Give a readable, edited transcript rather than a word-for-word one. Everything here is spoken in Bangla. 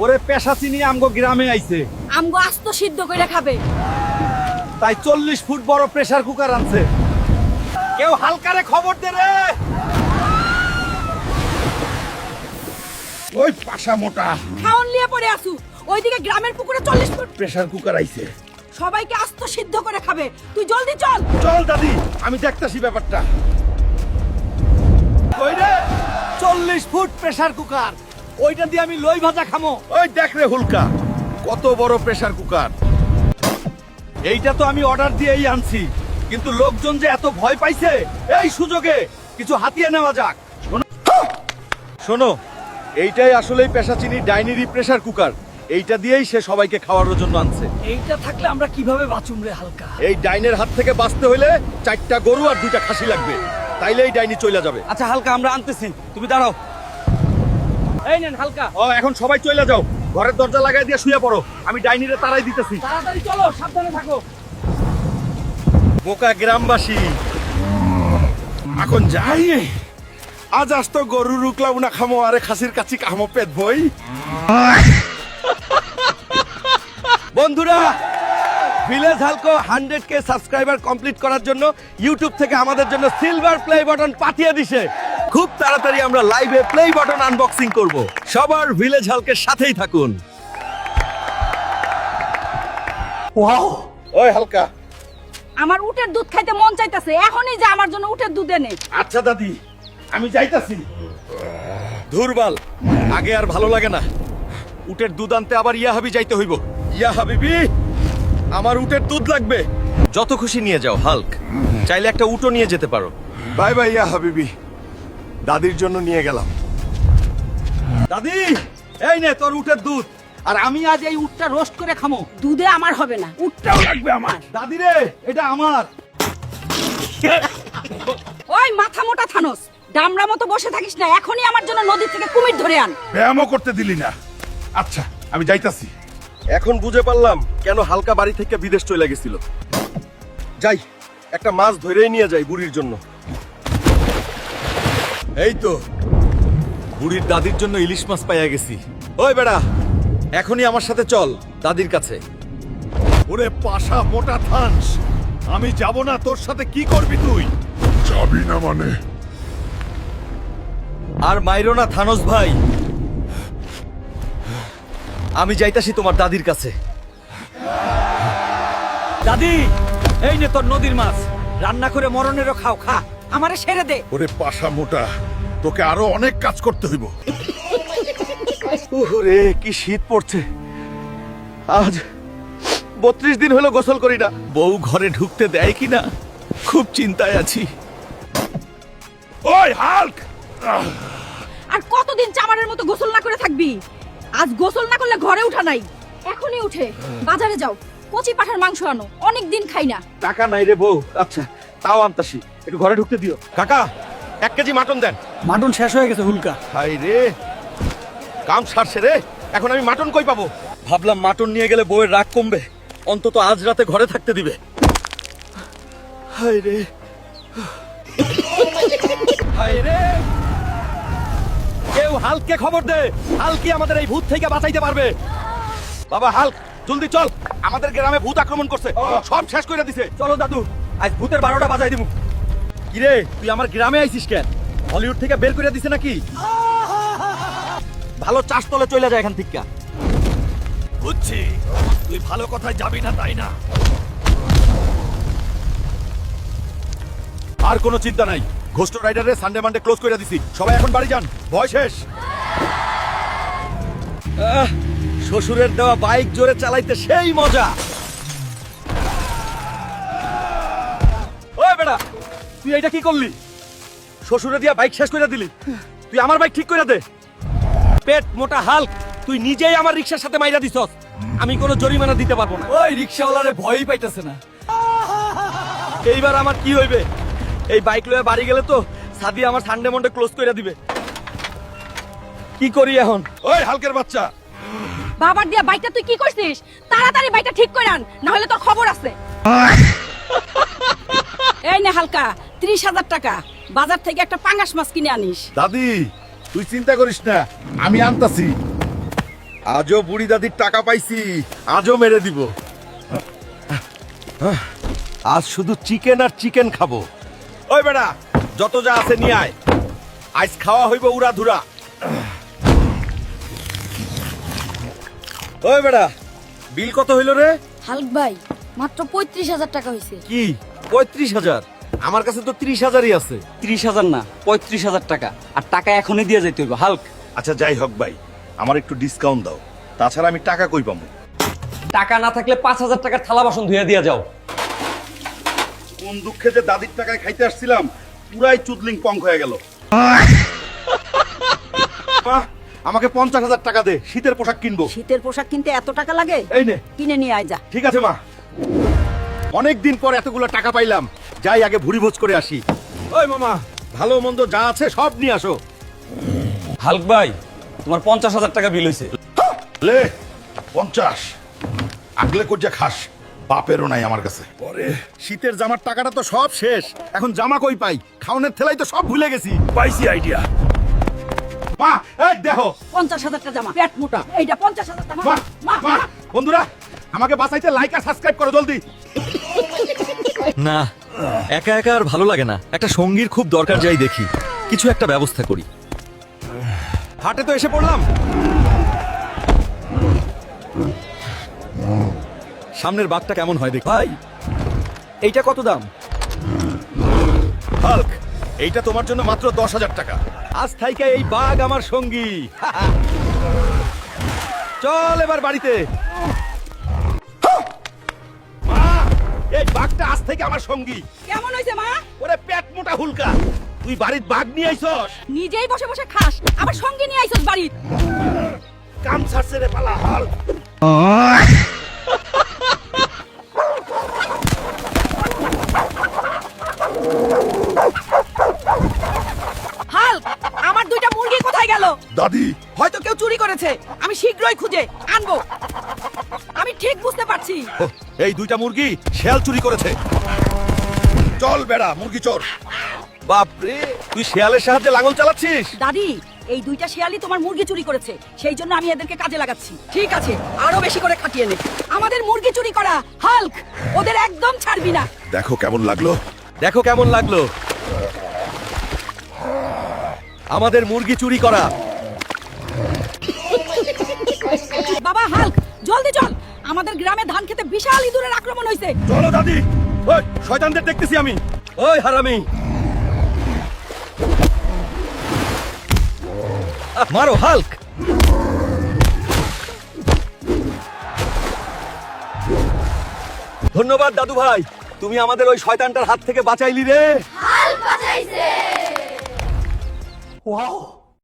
ওরে পেশাচিনি আমগো গ্রামে আইছে, আমগো আস্ত সিদ্ধ করে খাবে। তাই 40 ফুট বড় প্রেসার কুকার আনছে। কেউ হালকারে খবর দে রে। ওই পাশা মোটা খাওন লিয়ে পড়ে আসু, ওইদিকে গ্রামের পুকুরে 40 ফুট। প্রেসার কুকার আইছে। সবাইকে আস্ত সিদ্ধ করে খাবে, তুই জলদি চল। চল দাদি, আমি দেখতাছি ব্যাপারটা। কই রে? 40 ফুট প্রেসার কুকার, ওইটা দিয়ে আমি লই ভাজা খামো। ওই দেখ রে হুলকা, কত বড় প্রেসার কুকার। এইটা তো আমি অর্ডার দিয়েই আনছি, কিন্তু লোকজন যে এত ভয় পাইছে, এই সুযোগে কিছু হাতিয়ে নেওয়া যাক। শোনো, এইটাই আসলেই পেশাচিনি ডাইনিরি প্রেসার কুকার। এইটা দিয়েই সে সবাইকে খাওয়ানোর জন্য আনছে। এইটা থাকলে আমরা কিভাবে বাঁচুম রে হালকা? এই ডাইনের হাত থেকে বাঁচতে হইলে 4টা গরু আর 2টা খাসি লাগবে, তাইলে এই ডাইনি চলে যাবে। আচ্ছা হালকা, আমরা আনতেছি, তুমি দাঁড়াও। এই নেন হালকা। ও এখন সবাই চলে যাও, ঘরের দরজা লাগাই দিয়ে শুয়ে পড়ো, আমি ডাইনিরে তাড়াই দিতেছি। তাড়াতাড়ি চলো, সাবধানে থাকো। বোকা গ্রামবাসী, এখন যাই। আজ তো গরু রুকলাম না খামো, আরে খাসির কাছি খামো পেট বই। বন্ধুরা, ভিলেজ হালকো 100K সাবস্ক্রাইবার কমপ্লিট করার জন্য ইউটিউব থেকে আমাদের জন্য সিলভার প্লে বাটন পাঠিয়ে দিছে। খুব তাড়াতাড়ি আমরা লাইভে প্লে বাটন আনবক্সিং করব। সবার ভিলেজ হালকের সাথেই থাকুন। ওয়াও, ওই হালকা। আমার উটের দুধ খাইতে মন চাইতেছে, এখনই যা আমার জন্য উটের দুধ এনে। আচ্ছা দাদি, আমি যাইতাছি। ধুরবাল, আগে আর ভালো লাগে না। উটের দুধ আনতে আবার ইয়া হাবি যাইতে হইব। ইয়া হাবিবি, আমার উটের দুধ লাগবে। যত খুশি নিয়ে যাও হাল্ক, চাইলে একটা উটও নিয়ে যেতে পারো। বাই বাই ইয়া হাবিবি, দাদির জন্য নিয়ে গেলাম। দাদি, এই নে তোর উটের দুধ, আর আমি আজ এই উটটা রোস্ট করে খামো। দুধে আমার হবে না, উটটাও লাগবে আমার। দাদি রে, এটা আমার। ওই মাথা মোটা থানোস, ডামরা মতো বসে থাকিস না, এখনই আমার জন্য নদী থেকে কুমির ধরে আন। ব্যায়ামও করতে দিলি না। আচ্ছা, আমি যাইতাছি। এখন বুঝে পারলাম কেন হালকা বাড়ি থেকে বিদেশ চলে গেছিল। যাই, একটা মাছ ধরেই নিয়ে যাই বুড়ির জন্য। এই তো বুড়ির দাদির জন্য ইলিশ মাছ পাইয়া গেছি। ওই বেড়া, এখনই আমার সাথে চল দাদির কাছে। ওরে পাশা মোটা থানস, আমি যাব না, তোর সাথে কি করবি তুই? যাবি না মানে? আর মাইরো না থানোস ভাই, আমি যাইতাছি তোমার দাদির কাছে। দাদি, এই নে তোর নদীর মাছ, রান্না করে মরণেরও খাও, খা, আমারে সেরে দে। ওরে পাশা মোটা, তোকে আরো অনেক কাজ করতে হইব। ওরে কি শীত পড়ছে। আজ 32 দিন হলো গোসল করি না। বউ ঘরে ঢুকতে দেয় কিনা খুব চিন্তায় আছি। ওই হাল্ক, আর কতদিন চামারের মতো গোসল না করে থাকবি? আজ গোসল না করলে ঘরে উঠা নাই। এখনই উঠে বাজারে যাও, কচি পাঠার মাংস আনো, অনেক দিন খাই না। টাকা নাই রে বউ। আচ্ছা তাও আনতাছি, একটু ঘরে ঢুকতে দিও। কাকা 1 কেজি মাটন দেন। মাটন শেষ হয়ে গেছে হুলকা। হাই রে, কাম সারছে রে, এখন আমি মাটন কই পাবো? ভাবলাম মাটন নিয়ে গেলে বউয়ের রাগ কমবে, অন্তত আজ রাতে ঘরে থাকতে দিবে। হায় রে, হায় রে, কেউ হালকে খবর দে, হালকি আমাদের এই ভূত থেকে বাঁচাইতে পারবে। বাবা হাল্ক, জলদি চল, আমাদের গ্রামে ভূত আক্রমণ করছে, সব শেষ করে দিছে। চলো দাদু, আজ ভূতের 12টা বাজাই দিব। কিরে, তুই আমার গ্রামে আইছিস কেন? হলিউড থেকে বের করে দিছে নাকি? ভালো চাষ তলে চলে যায় এখান থেকে। বুঝছি, তুই ভালো কথায় যাবি না তাই না? আর কোনো চিন্তা নাই, ঘোস্ট রাইডারে সানডে মানডে ক্লোজ করে দিছি, সবাই এখন বাড়ি যান, ভয় শেষ। শ্বশুরের দেওয়া বাইক জোরে চালাইতে সেই মজা। ওই বেটা, তুই এইটা কি করলি? শ্বশুরে দিয়া বাইক শেষ করে দিলি, তুই আমার বাইক ঠিক করে দে। পেট মোটা হাল্ক, তুই নিজেই আমার রিক্সার সাথে মাইরা দিছস, আমি কোনো জরিমানা দিতে পারবো না। ওই রিক্সাওয়ালারে ভয়ই পাইতেছে না। এইবার আমার কি হইবে? এই বাইক লয়ে বাড়ি গেলে তো সাদি আমার সানডে মন্ডে ক্লোজ করে দিবে। কি করি এখন? ওই হালকের বাচ্চা, বাবার দিয়া বাইকটা তুই কি করছিস? তাড়াতাড়ি বাইকটা ঠিক করে আন, না হলে তোর খবর আছে। এই নে হালকা, 30,000 টাকা, বাজার থেকে একটা পাঙ্গাস মাছ কিনে আনিস। দাদি তুই চিন্তা করিস না, আমি আনতাছি। আজও বুড়ি দাদির টাকা পাইছি, আজও মেরে দিব। আজ শুধু চিকেন আর চিকেন খাবো। ওই বেটা, যত যা আছে নিয়ে আয়, আজ খাওয়া হইব উড়া ধুরা। ওই বেড়া, বিল কত হইল রে? হালক ভাই মাত্র 35,000 টাকা হয়েছে। কি 35,000? আমার কাছে তো 30,000ই আছে। 30,000 না, 35,000 টাকা। আর টাকা এখনই দিয়ে যাইতে হইব হাল্ক। আচ্ছা যাই হোক ভাই, আমার একটু ডিসকাউন্ট দাও, তাছাড়া আমি টাকা কই পাবো? টাকা না থাকলে 5,000 টাকার থালা বাসন ধুয়ে দিয়ে যাও। কোন দুঃখে যে দাদির টাকায় খাইতে আসছিলাম, পুরাই চুদলিং পঙ্ক হয়ে গেল। মা, আমাকে 50,000 টাকা দে, শীতের পোশাক কিনবো। শীতের পোশাক কিনতে এত টাকা লাগে? এই নে। কিনে নিয়ে আয় যা। ঠিক আছে মা, অনেক দিন পর এতগুলো টাকা পাইলাম, যাই আগে ভুড়ি ভোজ করে আসি। ওই মামা, ভালো মন্দ যা আছে সব নিয়ে আসো। হাল্ক ভাই, তোমার 50,000 টাকা বিল হইছে। লে 50 আগলে কোজা খাস, বাপেরও নাই আমার কাছে। পরে শীতের জামার টাকাটা তো সব শেষ, এখন জামা কই পাই? খাওনের থেলাই তো সব ভুলে গেছি। পাইছি আইডিয়া। মা, এই দেখো। 50,000 টাকা জামা, পেট মোটা। এইটা 50,000 টাকা। মা, মা, বন্ধুরা আমাকে বাঁচাইতে লাইক আর সাবস্ক্রাইব করো জলদি। না, একা একা আর ভালো লাগে না, একটা সঙ্গীর খুব দরকার। যাই দেখি, কিছু একটা ব্যবস্থা করি। হাটে তো এসে পড়লাম, সামনের বাঘটা কেমন হয় দেখ। ভাই, এইটা কত দাম? হাল্ক, এইটা তোমার জন্য মাত্র 10,000 টাকা। আজ থাইকা এই বাঘ আমার সঙ্গী। চল এবার বাড়িতে। মা, এই বাঘটা আজ থেকে আমার সঙ্গী। কেমন হয়েছে মা? ওরে পেট মোটা হুলকা, তুই বাড়ির বাঘ নিয়ে আইছস? নিজেই বসে বসে খাস, আবার সঙ্গে নিয়ে আইছস বাড়ির। কাম ছাড়ছে রে পালা। হাল্ক, হাল্ক, আমার দুইটা মুরগি কোথায় গেল? দাদি, হয়তো কেউ চুরি করেছে, আমি শীঘ্রই খুঁজে আনবো। আমি ঠিক বুঝতে পারছি। এই দুইটা মুরগি শেয়াল চুরি করেছে। চল বেড়া, মুরগি চোর। বাপরে, তুই শেয়ালের সাহায্যে লাঙল চালাচ্ছিস? দাদি, এই দুইটা শিয়ালি তোমার মুরগি চুরি করেছে, সেই জন্য আমি এদেরকে কাজে লাগাচ্ছি। ঠিক আছে, আরো বেশি করে খাটিয়ে নে। আমাদের মুরগি চুরি করা, হাল্ক, ওদের একদম ছাড়বি না। দেখো কেমন লাগলো। দেখো কেমন লাগলো আমাদের মুরগি চুরি করা। বাবা হাল্ক, জলদি চল, আমাদের গ্রামে ধান খেতে বিশাল ইঁদুরের আক্রমণ হয়েছে। চলো দাদি, ওই শয়তানদের দেখতেছি আমি। ওই হারামি, মারো হাল্ক। ধন্যবাদ দাদু ভাই, তুমি আমাদের ওই শয়তানটার হাত থেকে বাঁচাইলি রে। হাল্ক বাঁচাইছে। ওয়াও।